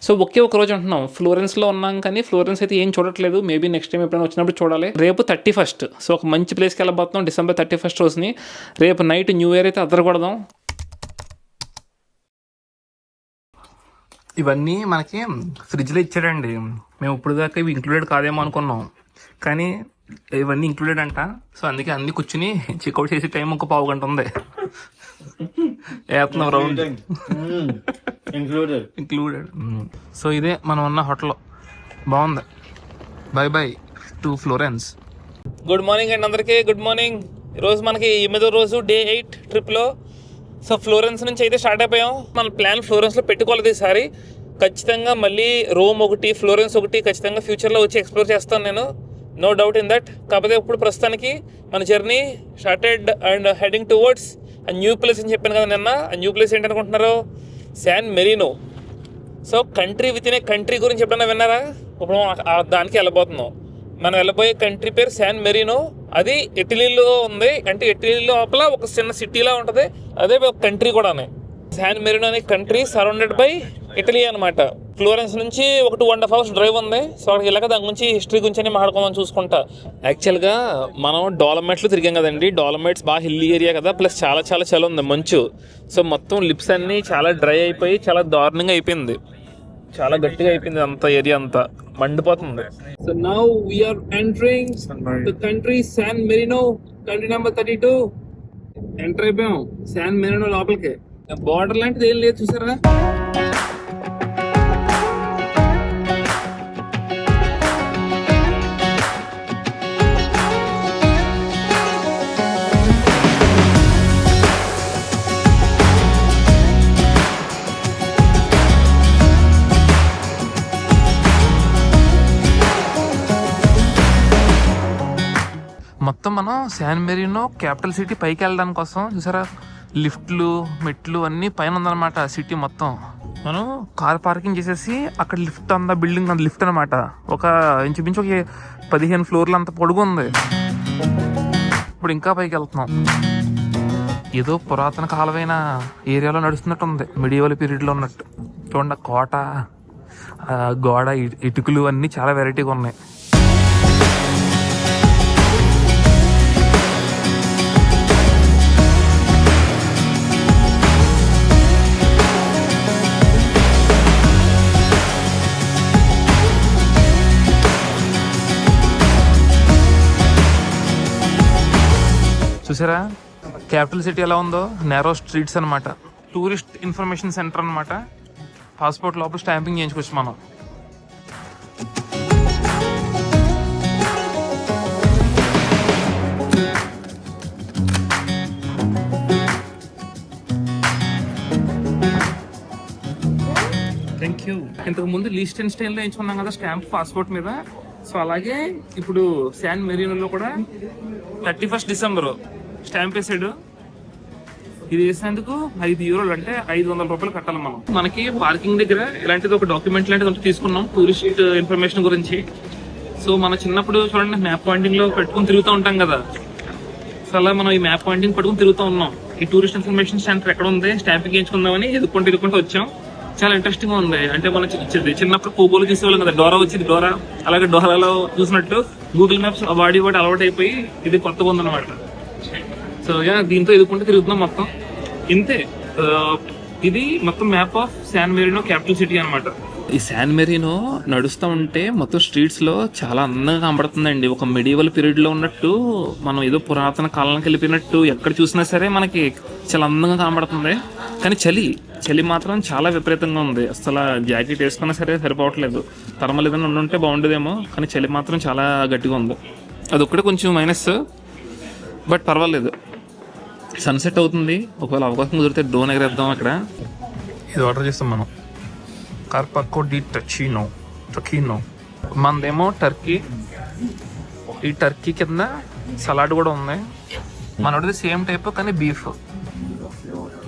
So ఒకే ఒక రోజు అంటున్నాం, ఫ్లోరెన్స్లో ఉన్నాం కానీ ఫ్లోరెన్స్ అయితే ఏం చూడట్లేదు. మేబీ నెక్స్ట్ టైం ఎప్పుడైనా వచ్చినప్పుడు చూడాలి. రేపు 31st, సో ఒక మంచి ప్లేస్కి వెళ్ళబోతున్నాం December 31st రోజుని. రేపు నైట్ న్యూ ఇయర్ అయితే అదరకూడదాం. ఇవన్నీ మనకి ఫ్రిడ్జ్లో ఇచ్చాడండి. మేము ఇప్పుడు దాకా ఇవి ఇంక్లూడెడ్ కాదేమో అనుకున్నాం, కానీ ఇవన్నీ ఇంక్లూడెడ్ అంట. సో అందుకే అన్ని కూర్చుని చెక్అవుట్ చేసే టైం ఒక పావు గంట ఉంది. వేస్తున్నాం రౌండ్ ఇంక్లూడెడ్. సో ఇదే మనం ఉన్న హోటల్. బాగుంది. By by to Florence. Good morning అండి అందరికీ. Good morning. ఈరోజు మనకి 8వ రోజు, డే 8 ట్రిప్లో. సో ఫ్లోరెన్స్ నుంచి అయితే స్టార్ట్ అయిపోయాం. మన ప్లాన్ ఫ్లోరెన్స్లో పెట్టుకోలేదు ఈసారి. ఖచ్చితంగా మళ్ళీ రోమ్ ఒకటి, ఫ్లోరెన్స్ ఒకటి ఖచ్చితంగా ఫ్యూచర్లో వచ్చి ఎక్స్ప్లోర్ చేస్తాను నేను, నో డౌట్ ఇన్ దట్. కాకపోతే ఇప్పుడు ప్రస్తుతానికి మన journey started and heading towards a new place అని చెప్పాను కదా నిన్న. ఆ న్యూ ప్లేస్ ఏంటనుకుంటున్నారు? San Marino. So country with in a country గురించి ఎప్పుడైనా విన్నారా? ఇప్పుడు దానికి వెళ్ళబోతున్నాం. మనం వెళ్ళబోయే కంట్రీ పేరు శాన్ మెరీనో. అది ఇటలీలో ఉంది. అంటే ఇటలీ లోపల ఒక చిన్న సిటీలా ఉంటుంది. అదే ఒక కంట్రీ కూడానే. శాన్ మెరీనో అనే కంట్రీ సరౌండెడ్ బై ఇటలీ అనమాట. ఫ్లోరెన్స్ నుంచి ఒక 2.5 hours డ్రైవ్ ఉంది. సో అక్కడికి వెళ్ళక దాని గురించి హిస్టరీ గురించి అని మాట్లాడుకుందాం చూసుకుంటా. యాక్చువల్గా మనం డోలమైట్స్లో తిరిగాం కదండి. డోలమైట్స్ బాగా హిల్లీ ఏరియా కదా, ప్లస్ చాలా చాలా చలి ఉంది, మంచు. సో మొత్తం లిప్స్ అన్నీ చాలా డ్రై అయిపోయి చాలా దారుణంగా అయిపోయింది. చాలా గట్టిగా అయిపోయింది అంత ఏరియా అంతా, మండిపోతుంది. So now we are entering the country San Marino, country number 32. Enter అయిపోయాం శాన్ మెరీనో లోపలికి. బార్డర్ లాంటిది ఏం లేదు, చూసారా? మొత్తం మనం శాన్ మెరీనో క్యాపిటల్ సిటీ పైకి వెళ్ళడానికి కోసం చూసారా, లిఫ్ట్లు, మెట్లు అన్నీ పైన ఉందన్నమాట సిటీ మొత్తం. మనం కార్ పార్కింగ్ చేసేసి అక్కడ లిఫ్ట్ అంతా, బిల్డింగ్ అంత లిఫ్ట్ అనమాట. ఒక ఇంచుమించు ఒక 15 floors అంత పొడుగు ఉంది. ఇప్పుడు ఇంకా పైకి వెళ్తున్నాం. ఏదో పురాతన కాలమైన ఏరియాలో నడుస్తున్నట్టు ఉంది, మిడివల్ పీరియడ్లో ఉన్నట్టు. చూడండి కోట, గోడ, ఇటుకలు అన్నీ చాలా వెరైటీగా ఉన్నాయి. చూసారా క్యాపిటల్ సిటీ ఎలా ఉందో? నేరో స్ట్రీట్స్ అనమాట. టూరిస్ట్ ఇన్ఫర్మేషన్ సెంటర్ అనమాట. పాస్పోర్ట్ లోపల స్టాంపింగ్ చేయించుకోవచ్చు మనం. Thank you. ఇంతకు ముందు లీస్టెన్స్టైన్లో వేయించుకున్నాం కదా స్టాంప్ పాస్పోర్ట్ మీద. సో అలాగే ఇప్పుడు శాన్ మెరీనోలో కూడా 31st December స్టాంప్ వేసాడు. ఇది వేసినందుకు €5 అంటే ₹500 కట్టాలి మనం. మనకి పార్కింగ్ దగ్గర ఇలాంటిది ఒక డాక్యుమెంట్ లాంటిది ఒకటి తీసుకున్నాం టూరిస్ట్ ఇన్ఫర్మేషన్ గురించి. సో మన చిన్నప్పుడు చూడండి మ్యాప్ పాయింటింగ్ లో పెట్టుకుని తిరుగుతూ ఉంటాం కదా. సో అలా మనం ఈ మ్యాప్ పాయింటింగ్ పట్టుకుని తిరుగుతూ ఉన్నాం. ఈ టూరిస్ట్ ఇన్ఫర్మేషన్ సెంటర్ ఎక్కడ ఉంది, స్టాంపింగ్ వేయించుకుందామని ఎదుర్కొంటూ వచ్చాం. చాలా ఇంట్రెస్టింగ్ గా ఉంది. అంటే మనం చిన్నప్పుడు పోగోలు చూసేవాళ్ళం కదా, డోరా వచ్చింది. డోరా అలాగే డోరాలో చూసినట్టు గూగుల్ మ్యాప్స్ వాడి అలవాటు అయిపోయి ఇది కొత్తగా ఉందన్నమాట. సో దీంతో ఎదుర్కొంటూ తిరుగుతున్నాం మొత్తం. ఇంతే. ఇది మొత్తం map of San Marino capital city అనమాట. ఈ శాన్ మెరీనో నడుస్తూ ఉంటే మొత్తం స్ట్రీట్స్ లో చాలా అందంగా కనబడుతుందండి. ఒక మెడివల్ పీరియడ్ లో ఉన్నట్టు, మనం ఏదో పురాతన కాలానికి వెళ్ళిపోయినట్టు ఎక్కడ చూసినా సరే మనకి చాలా అందంగా కనబడుతుంది. కానీ చలి మాత్రం చాలా విపరీతంగా ఉంది. అసలు జాకెట్ వేసుకున్నా సరే సరిపోవట్లేదు. థర్మల్ ఏదైనా ఉండుంటే బాగుండేదేమో, కానీ చలి మాత్రం చాలా గట్టిగా ఉంది. అదొక్కడే కొంచెం మైనస్, బట్ పర్వాలేదు. సన్సెట్ అవుతుంది. ఒకవేళ అవకాశం కుదిరితే డ్రోన్ ఎగరేద్దాం అక్కడ. ఇది ఆర్డర్ చేస్తాం మనం, కార్పాకో డి టొకినో. మనదేమో టర్కీ. ఈ టర్కీ కింద సలాడ్ కూడా ఉంది. మనది సేమ్ టైప్ కానీ బీఫ్.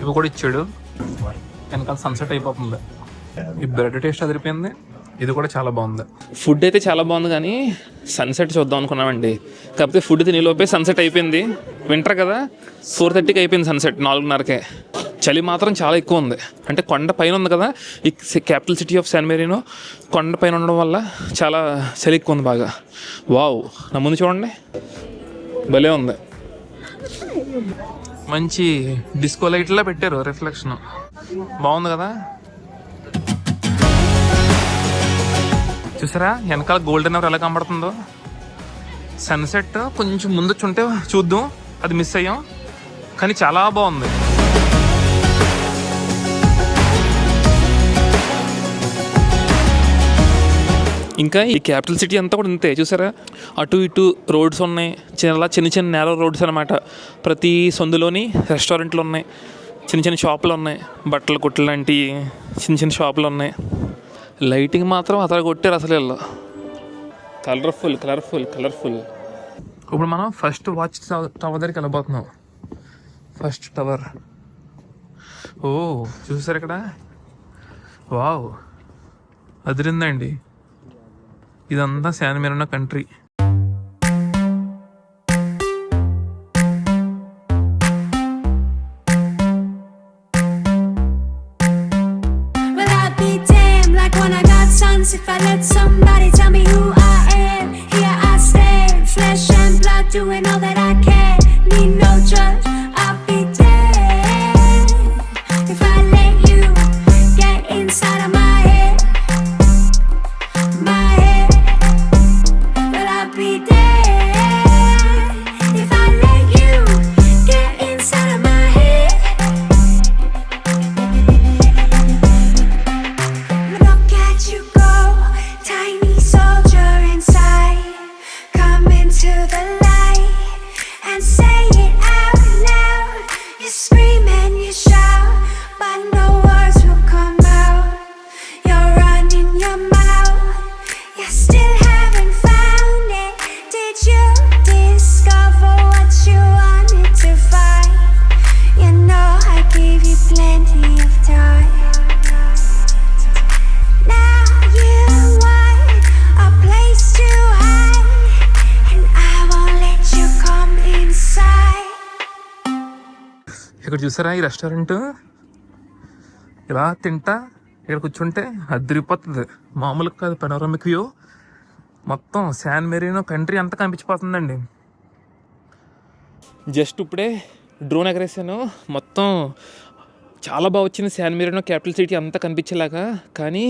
ఇవి కూడా ఇచ్చాడు. వెనకాల సన్సెట్ అయిపోతుంది. ఈ బ్రెడ్ టేస్ట్ అదిరిపోయింది. ఇది కూడా చాలా బాగుంది. ఫుడ్ అయితే చాలా బాగుంది, కానీ సన్సెట్ చూద్దాం అనుకున్నామండి. కాకపోతే ఫుడ్ తినేలోపే సన్సెట్ అయిపోయింది. వింటర్ కదా, 4:30కి అయిపోయింది సన్సెట్, 4:30కే. చలి మాత్రం చాలా ఎక్కువ ఉంది. అంటే కొండ పైన ఉంది కదా ఈ క్యాపిటల్ సిటీ ఆఫ్ శాన్ మెరీనో, కొండ పైన ఉండడం వల్ల చాలా చలి ఎక్కువ ఉంది బాగా. వావ్, నా ముందు చూడండి, భలే ఉంది. మంచి డిస్కో లైట్లా పెట్టారు, రిఫ్లెక్షన్ బాగుంది కదా. చూసారా వెనకాల గోల్డెన్ అవర్ ఎలా కనబడుతుందో. సన్సెట్ కొంచెం ముందు ఉంటే చూద్దాం, అది మిస్ అయ్యాం, కానీ చాలా బాగుంది. ఇంకా ఈ క్యాపిటల్ సిటీ అంతా కూడా ఇంతే. చూసారా అటు ఇటు రోడ్స్ ఉన్నాయి, చిన్న చిన్న నేరో రోడ్స్ అనమాట. ప్రతి సందులోని రెస్టారెంట్లు ఉన్నాయి, చిన్న చిన్న షాపులు ఉన్నాయి, బట్టల కొట్లు లాంటి చిన్న చిన్న షాపులు ఉన్నాయి. లైటింగ్ మాత్రం అతను కొట్టారు అసలు వీళ్ళు, కలర్ఫుల్ కలర్ఫుల్ కలర్ఫుల్. ఇప్పుడు మనం ఫస్ట్ వాచ్ టవర్ దగ్గరికి వెళ్ళబోతున్నాం. First tower. ఓ చూసారు ఇక్కడ, వావ్ అదిరిందండి. ఇదంతా San Marino country. If I let somebody tell me who I am, here I stand, flesh and blood, doing all that I can. Need no judge, I'll be dead if I let you get inside of my head, but I'll be dead if I let you get inside of my head. Look at you go, tiny soldier inside. Come into the light and say it out loud. You scream and you shout, but no words will come out. You're running your mouth, you still haven't found it. Did you discover what you wanted to find? You know I gave you plenty of time. Now you want a place to hide, and I won't let you come inside. ఇక్కడ చూసారా ఈ restaurant, ఇలా తింటా ఇక్కడ కూర్చుంటే అదిరిపోతుంది, మామూలుగా కాదు. పెనోరామిక్ వ్యూ మొత్తం శాన్ మెరీనో కంట్రీ అంతా కనిపించిపోతుందండి. జస్ట్ ఇప్పుడే డ్రోన్ ఎగరేసాను, మొత్తం చాలా బాగా వచ్చింది శాన్ మెరీనో క్యాపిటల్ సిటీ అంతా కనిపించేలాగా. కానీ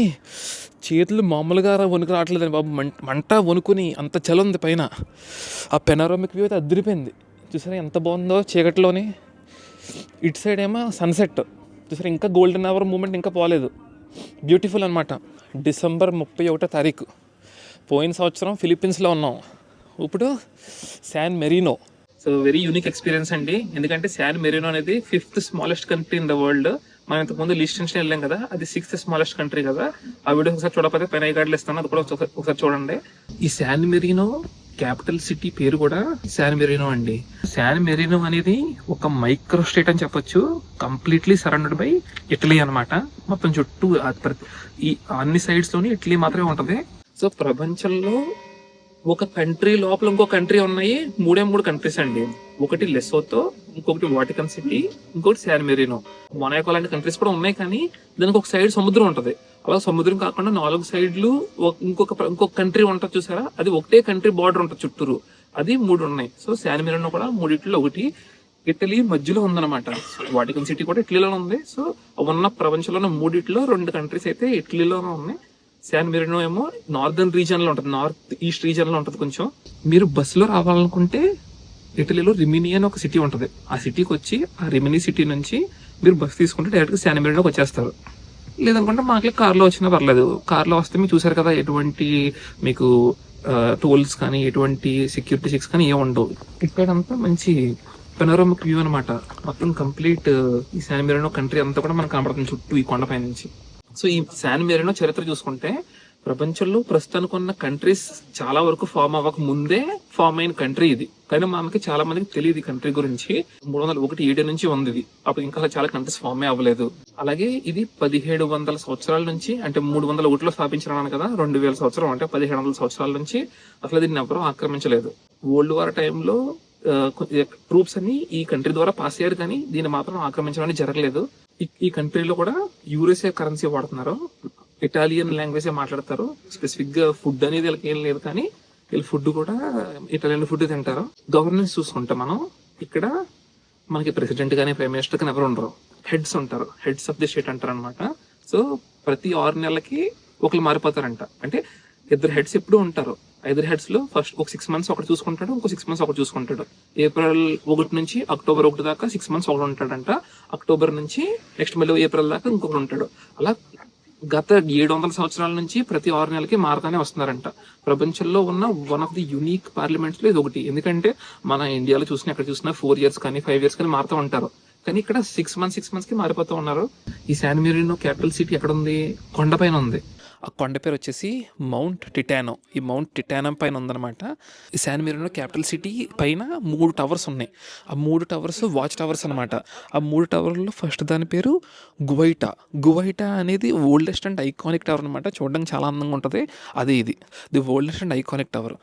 చేతులు మామూలుగా వణుకు రావట్లేదండి బాబు, మంట వణుకుని అంత చలి ఉంది పైన. ఆ పెనోరామిక్ వ్యూ అయితే అదిరిపోయింది. చూసారా ఎంత బాగుందో చీకటిలోని. ఇటు సైడ్ ఏమో సన్సెట్ చూసారా, ఇంకా గోల్డెన్ అవర్ మూమెంట్ ఇంకా పోలేదు. బ్యూటిఫుల్ అనమాట. డిసెంబర్ 31వ తారీఖు. పోయిన సంవత్సరం ఫిలిప్పీన్స్లో ఉన్నాం, ఇప్పుడు San Marino. So very unique experience అండి, ఎందుకంటే శాన్ మెరీనో అనేది 5th smallest country in the world. మనం ఇంతకుముందు లిechtenstein వెళ్ళాం కదా, అది 6th స్మాలెస్ట్ కంట్రీ కదా. ఆ వీడియో ఒకసారి చూడకపోతే పైన ఐ కార్డులు ఇస్తాను, అది కూడా ఒకసారి చూడండి. ఈ శాన్ మెరీనో క్యాపిటల్ సిటీ పేరు కూడా శాన్ మెరీనో అండి. శాన్ మెరీనో అనేది ఒక మైక్రో స్టేట్ అని చెప్పొచ్చు. కంప్లీట్లీ సరౌండెడ్ బై ఇటలీ అనమాట. మొత్తం చుట్టూ ఈ అన్ని సైడ్స్ లోని ఇటలీ మాత్రమే ఉంటది. సో ప్రపంచంలో ఒక కంట్రీ లోపల ఇంకో కంట్రీ ఉన్నాయి, మూడు కంట్రీస్ అండి. ఒకటి లెసోతో, ఇంకొకటి వాటికన్ సిటీ, ఇంకొకటి శాన్ మెరీనో. మొనాకో లాంటి కంట్రీస్ కూడా ఉన్నాయి, కానీ దానికి ఒక సైడ్ సముద్రం ఉంటది. అలా సముద్రం కాకుండా 4 సైడ్లు ఇంకొక కంట్రీ ఉంటుంది చూసారా, అది ఒకటే కంట్రీ బార్డర్ ఉంటుంది చుట్టూరు. అది 3 ఉన్నాయి. సో శాన్ మెరీనో కూడా మూడిట్లో ఒకటి. ఇటలీ మధ్యలో ఉందన్నమాట. వాటికన్ సిటీ కూడా ఇటలీలో ఉంది. సో ఉన్న ప్రపంచంలో 3 2 కంట్రీస్ అయితే ఇటలీలోనే ఉన్నాయి. శాన్ మెరీనో ఏమో నార్దర్న్ రీజన్ లో ఉంటుంది, నార్త్ ఈస్ట్ రీజన్ లో ఉంటుంది. కొంచెం మీరు బస్సులో రావాలనుకుంటే ఇటలీలో రిమినీ అని ఒక సిటీ ఉంటుంది. ఆ సిటీకి వచ్చి ఆ రిమినీ సిటీ నుంచి మీరు బస్సు తీసుకుంటే డైరెక్ట్ గా శాన్ మెరీనోకి వచ్చేస్తారు. లేదనుకుంటే మాకు కార్లో వచ్చినా పర్లేదు. కార్లో వస్తే మీరు చూసారు కదా, ఎటువంటి మీకు టోల్స్ కానీ ఎటువంటి సెక్యూరిటీ చెక్స్ కానీ ఏమి ఉండవు. ఇక్కడంతా మంచి పెనోరామిక్ వ్యూ అనమాట. మొత్తం కంప్లీట్ ఈ శాన్ మెరీనో కంట్రీ అంతా కూడా మనకు కనబడుతుంది చుట్టూ ఈ కొండపై నుంచి. సో ఈ శాన్ మెరీనో చరిత్ర చూసుకుంటే ప్రపంచంలో ప్రస్తుతానికి ఉన్న కంట్రీస్ చాలా వరకు ఫామ్ అవ్వక ముందే ఫామ్ అయిన కంట్రీ ఇది. కానీ మనకి చాలా మందికి తెలియదు ఈ కంట్రీ గురించి. 301 AD నుంచి ఉంది ఇది. అప్పుడు ఇంకా చాలా కంట్రీస్ ఫామ్ అవ్వలేదు. అలాగే ఇది 1700 సంవత్సరాల నుంచి, అంటే 301లో స్థాపించారన్నాను కదా, 2000 సంవత్సరం అంటే 1700 సంవత్సరాల నుంచి అసలు దీన్ని ఎవరూ ఆక్రమించలేదు. వరల్డ్ వార్ టైంలో ట్రూప్స్ అన్ని ఈ కంట్రీ ద్వారా పాస్ అయ్యారు, కానీ దీన్ని మాత్రం ఆక్రమించడం జరగలేదు. ఈ కంట్రీలో కూడా యూరోసే కరెన్సీ వాడుతున్నారు, ఇటాలియన్ లాంగ్వేజ్ మాట్లాడతారు. స్పెసిఫిక్ గా ఫుడ్ అనేది వీళ్ళకి ఏం లేదు, కానీ వీళ్ళు ఫుడ్ కూడా ఇటాలియన్ ఫుడ్ తింటారు. గవర్నెన్స్ చూసుకుంటే మనం ఇక్కడ మనకి ప్రెసిడెంట్ కానీ ప్రైమ్ మినిస్టర్ కానీ ఎవరు ఉండరు, హెడ్స్ ఉంటారు, హెడ్స్ ఆఫ్ ది స్టేట్ అంటారు అనమాట. సో ప్రతి 6 నెలలకి ఒకరు మారిపోతారంట. అంటే 2 హెడ్స్ ఎప్పుడు ఉంటారు. 5 హెడ్స్ లో ఫస్ట్ ఒక 6 మంత్స్ ఒకటి చూసుకుంటాడు, ఇంకో 6 మంత్స్ ఒకటి చూసుకుంటాడు. ఏప్రిల్ 1 నుంచి అక్టోబర్ 1 దాకా 6 మంత్స్ ఒకటి ఉంటాడంట. అక్టోబర్ నుంచి నెక్స్ట్ మళ్ళీ ఏప్రిల్ దాకా ఇంకొకటి ఉంటాడు. అలా గత 700 సంవత్సరాల నుంచి ప్రతి 6 నెలలకి మారుతానే వస్తున్నారంట. ప్రపంచంలో ఉన్న one of the unique parliaments లో ఇది ఒకటి. ఎందుకంటే మన ఇండియాలో చూసినా ఎక్కడ చూసినా 4 ఇయర్స్ కానీ 5 ఇయర్స్ కానీ మారుతూ ఉంటారు, కానీ ఇక్కడ 6 మంత్స్ కి మారిపోతూ ఉన్నారు. ఈ శాన్ మెరీనో క్యాపిటల్ సిటీ ఎక్కడ ఉంది? కొండపైన ఉంది. ఆ కొండ పేరు వచ్చేసి మౌంట్ టిటానో. ఈ మౌంట్ టిటానో పైన ఉందన్నమాట. ఈ శాన్ మెరీనో క్యాపిటల్ సిటీ పైన 3 టవర్స్ ఉన్నాయి. ఆ 3 టవర్స్ వాచ్ టవర్స్ అనమాట. ఆ 3 టవర్లో ఫస్ట్ దాని పేరు గువైటా. గువైటా అనేది ఓల్డెస్ట్ అండ్ ఐకానిక్ టవర్ అనమాట. చూడడానికి చాలా అందంగా ఉంటుంది. అది ఇది the oldest and iconic tower.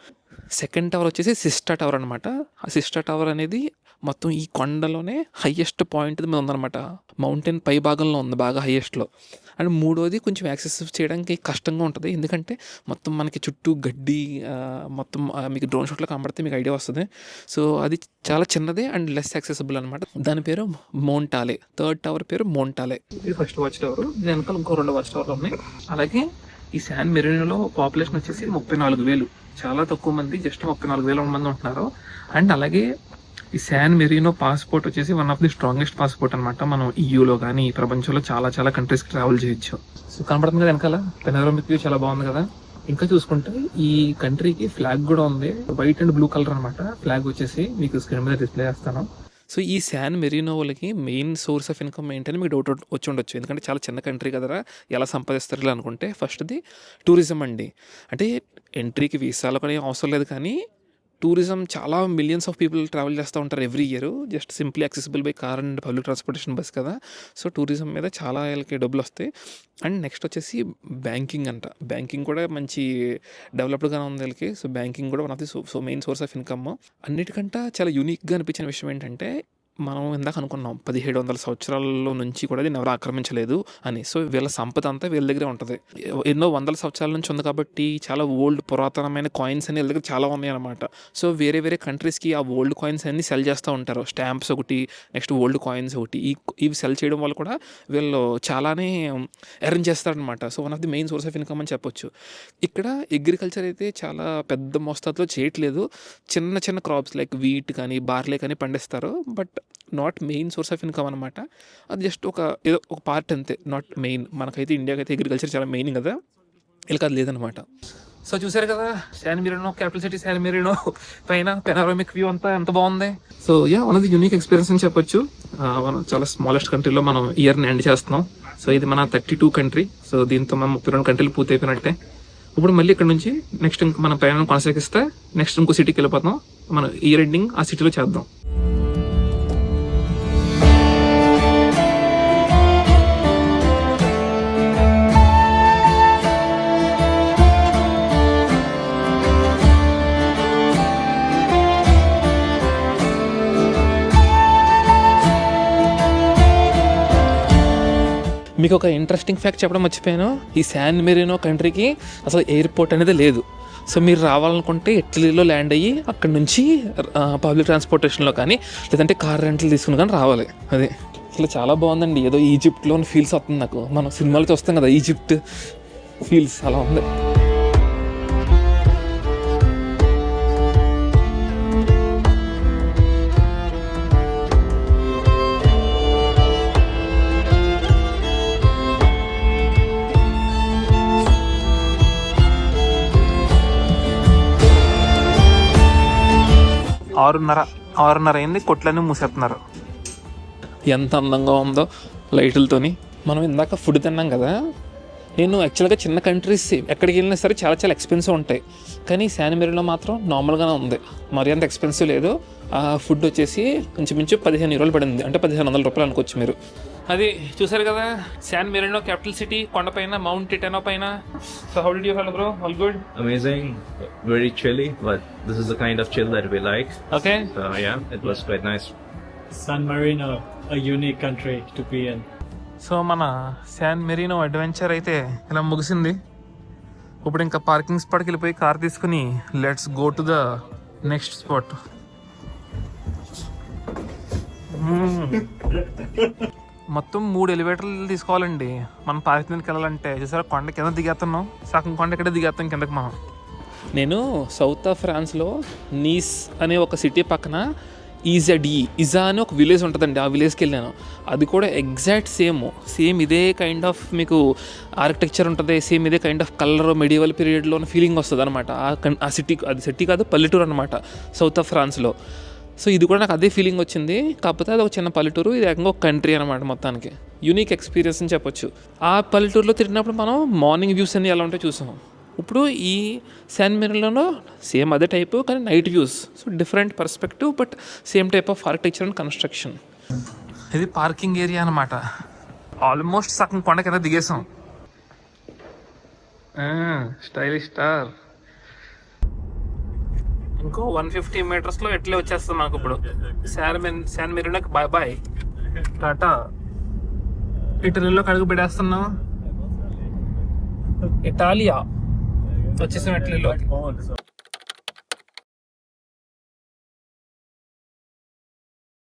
Second tower వచ్చేసి సిస్టా టవర్ అనమాట. ఆ సిస్టా టవర్ అనేది మొత్తం ఈ కొండలోనే హైయెస్ట్ పాయింట్ మీద ఉందన్నమాట. మౌంటైన్ పై భాగంలో ఉంది, బాగా హైయెస్ట్లో. అండ్ మూడోది కొంచెం యాక్సెస్ చేయడానికి కష్టంగా ఉంటుంది, ఎందుకంటే మొత్తం మనకి చుట్టూ గడ్డి, మొత్తం మీకు డ్రోన్ షాట్లో కనబడితే మీకు ఐడియా వస్తుంది. సో అది చాలా చిన్నదే అండ్ లెస్ యాక్సెసిబుల్ అనమాట. దాని పేరు మోంటాలే. థర్డ్ టవర్ పేరు మోంటాలే. ఇది ఫస్ట్ వాచ్ టవర్. దీని వెనకాల ఇంకో 2 వాచ్ టవర్లు ఉన్నాయి. అలాగే ఈ శాన్ మెరీనోలో పాపులేషన్ వచ్చేసి 34,000. చాలా తక్కువ మంది, జస్ట్ 34,000 మంది ఉంటున్నారు. అండ్ అలాగే ఈ శాన్ మెరీనో పాస్పోర్ట్ వచ్చేసి one of the strongest passport అనమాట. మనం ఈయూలో కానీ ప్రపంచంలో చాలా కంట్రీస్కి ట్రావెల్ చేయొచ్చు. సో కనపడుతుంది కదా వెనకాల పెనోరమిక్ వ్యూ, చాలా బాగుంది కదా. ఇంకా చూసుకుంటే ఈ కంట్రీకి ఫ్లాగ్ కూడా ఉంది, వైట్ అండ్ బ్లూ కలర్ అనమాట. ఫ్లాగ్ వచ్చేసి మీకు స్క్రీన్ మీద డిస్ప్లే చేస్తాను. సో ఈ శాన్ మెరీనో వాళ్ళకి మెయిన్ సోర్స్ ఆఫ్ ఇన్కమ్ ఏంటని మీకు డౌట్ వచ్చి ఉండొచ్చు, ఎందుకంటే చాలా చిన్న కంట్రీ కదరా, ఎలా సంపాదిస్తారు ఇలా అనుకుంటే. ఫస్ట్ది టూరిజం అండి. అంటే ఎంట్రీకి వీసాలు కానీ అవసరం లేదు, కానీ టూరిజం చాలా మిలియన్స్ ఆఫ్ పీపుల్ ట్రావెల్ చేస్తూ ఉంటారు every year. Just simply accessible by car and public transportation bus కదా. సో టూరిజం మీద చాలా వీళ్ళకి డబ్బులు వస్తాయి. అండ్ నెక్స్ట్ వచ్చేసి బ్యాంకింగ్ అంట. బ్యాంకింగ్ కూడా మంచి డెవలప్డ్గానే ఉంది వీళ్ళకి. సో బ్యాంకింగ్ కూడా one of the so main source of income. అన్నిటికంటే చాలా యూనిక్గా అనిపించిన విషయం ఏంటంటే, మనం ఇందాక అనుకున్నాం 1700 సంవత్సరాల నుంచి కూడా దీన్ని ఎవరు ఆక్రమించలేదు అని. సో వీళ్ళ సంపద అంతా వీళ్ళ దగ్గరే ఉంటుంది. ఎన్నో వందల సంవత్సరాల నుంచి ఉంది కాబట్టి చాలా ఓల్డ్ పురాతనమైన కాయిన్స్ అని వీళ్ళ దగ్గర చాలా ఉన్నాయి అనమాట. సో వేరే కంట్రీస్కి ఆ ఓల్డ్ కాయిన్స్ అన్ని సెల్ చేస్తూ ఉంటారు. స్టాంప్స్ ఒకటి, నెక్స్ట్ ఓల్డ్ కాయిన్స్ ఒకటి, ఇవి సెల్ చేయడం వల్ల కూడా వీళ్ళు చాలానే ఎర్న్ చేస్తారనమాట. So one of the main source of income అని చెప్పొచ్చు. ఇక్కడ అగ్రికల్చర్ అయితే చాలా పెద్ద మోస్తాదులో చేయట్లేదు. చిన్న క్రాప్స్ లైక్ వీట్ కానీ బార్లీ కానీ పండిస్తారు, but not main source of income అనమాట. అది జస్ట్ ఏదో ఒక పార్ట్ అంతే, నాట్ మెయిన్. మనకైతే ఇండియాకి అయితే అగ్రికల్చర్ చాలా మెయిన్ కదా, వీళ్ళకి అది లేదనమాట. సో చూసారు కదా San Marino capital city San మెరీనో పైన పెనోరమిక్ వ్యూ అంతా ఎంత బాగుంది. So one of the unique experience అని చెప్పొచ్చు. చాలా స్మాలెస్ట్ కంట్రీలో మనం ఇయర్ని ఎండ్ చేస్తున్నాం. సో ఇది మన 32 కంట్రీ. సో దీంతో మనం 32 కంట్రీలు పూర్తి అయిపోయినట్టే. ఇప్పుడు మళ్ళీ ఇక్కడ నుంచి నెక్స్ట్ మన ప్రయాణం కొనసాగిస్తే నెక్స్ట్ ఇంకో సిటీకి వెళ్ళిపోతాం. మనం ఇయర్ ఎండింగ్ ఆ సిటీలో చేద్దాం. మీకు ఒక ఇంట్రెస్టింగ్ ఫ్యాక్ట్ చెప్పడం మర్చిపోయాను. ఈ శాన్ మెరీనో కంట్రీకి అసలు ఎయిర్పోర్ట్ అనేది లేదు. సో మీరు రావాలనుకుంటే ఇటలీలో ల్యాండ్ అయ్యి అక్కడ నుంచి పబ్లిక్ ట్రాన్స్పోర్టేషన్లో కానీ లేదంటే కార్ రెంట్లు తీసుకుని కానీ రావాలి. అదే అసలు చాలా బాగుందండి. ఏదో ఈజిప్ట్లో ఫీల్స్ వస్తుంది నాకు. మనం సినిమాలతో వస్తాం కదా, ఈజిప్ట్ ఫీల్స్ అలా ఉంది. ఆరున్నర అయింది, కొట్లన్నీ మూసేస్తున్నారు. ఎంత అందంగా ఉందో లైట్లతోని. మనం ఇందాక ఫుడ్ తిన్నాం కదా, నేను యాక్చువల్గా చిన్న కంట్రీస్ ఎక్కడికి వెళ్ళినా సరే చాలా ఎక్స్పెన్సివ్ ఉంటాయి, కానీ శాన్ మెరీనో మాత్రం నార్మల్గానే ఉంది, మరి అంత ఎక్స్పెన్సివ్ లేదు. ఆ ఫుడ్ వచ్చేసి ఇంచుమించు 15 యూరోలు పడింది, అంటే 1500 రూపాయలు అనుకోవచ్చు మీరు. అది చూసారు కదా, శాన్ మెరీనో క్యాపిటల్ సిటీ, కొండపైన మౌంట్ టిటానో పైన. So how did you feel bro? All good? Amazing, very chilly, but this is the kind of chill that we like. Okay. So yeah, it was quite nice. San Marino, a unique country to be in. So మన San మెరీనో adventure అయితే ఇలా ముగిసింది. ఇప్పుడు ఇంకా parking స్పాట్కి వెళ్ళిపోయి car తీసుకుని let's go to the next spot. మొత్తం 3 ఎలివేటర్లు తీసుకోవాలండి మనం పార్కింగ్కి వెళ్ళాలంటే. చూసారా, కొండ కింద దిగేస్తున్నాం, సగం కొండ ఇక్కడ దిగేస్తాం కిందకి మనం. నేను సౌత్ ఆఫ్ ఫ్రాన్స్లో నీస్ అనే ఒక సిటీ పక్కన ఇజా అని ఒక విలేజ్ ఉంటుందండి, ఆ విలేజ్కి వెళ్ళాను. అది కూడా ఎగ్జాక్ట్ సేమ్ ఇదే కైండ్ ఆఫ్ మీకు ఆర్కిటెక్చర్ ఉంటుంది, సేమ్ ఇదే కైండ్ ఆఫ్ కలర్ మెడివల్ పీరియడ్లో ఉన్న ఫీలింగ్ వస్తుంది అనమాట. ఆ సిటీ కాదు, పల్లెటూరు అనమాట సౌత్ ఆఫ్ ఫ్రాన్స్లో. సో ఇది కూడా నాకు అదే ఫీలింగ్ వచ్చింది, కాకపోతే అది ఒక చిన్న పల్లెటూరు, ఇది ఏకంగా ఒక కంట్రీ అనమాట. మొత్తానికి యూనిక్ ఎక్స్పీరియన్స్ అని చెప్పొచ్చు. ఆ పల్లెటూరులో తిరిగినప్పుడు మనం మార్నింగ్ వ్యూస్ అన్ని ఎలా ఉంటాయో చూసాం. ఇప్పుడు ఈ శాన్ మెరీనోలో సేమ్ అదే టైపు, కానీ night views. So different perspective, but same type of architecture and construction. ఇది పార్కింగ్ ఏరియా అనమాట. ఆల్మోస్ట్ సగం కొండ కింద దిగేసాం. Stylish star. ఇంకో 150 మీటర్స్లో ఎట్లే వచ్చేస్తాం నాకు ఇప్పుడు. శాన్ మెరీనోకి బాయ్ బాయ్, టాటా. ఇటలీలో కడుగు పెడేస్తున్నాం. ఇటాలియా వచ్చేసాం ఇటలీలో.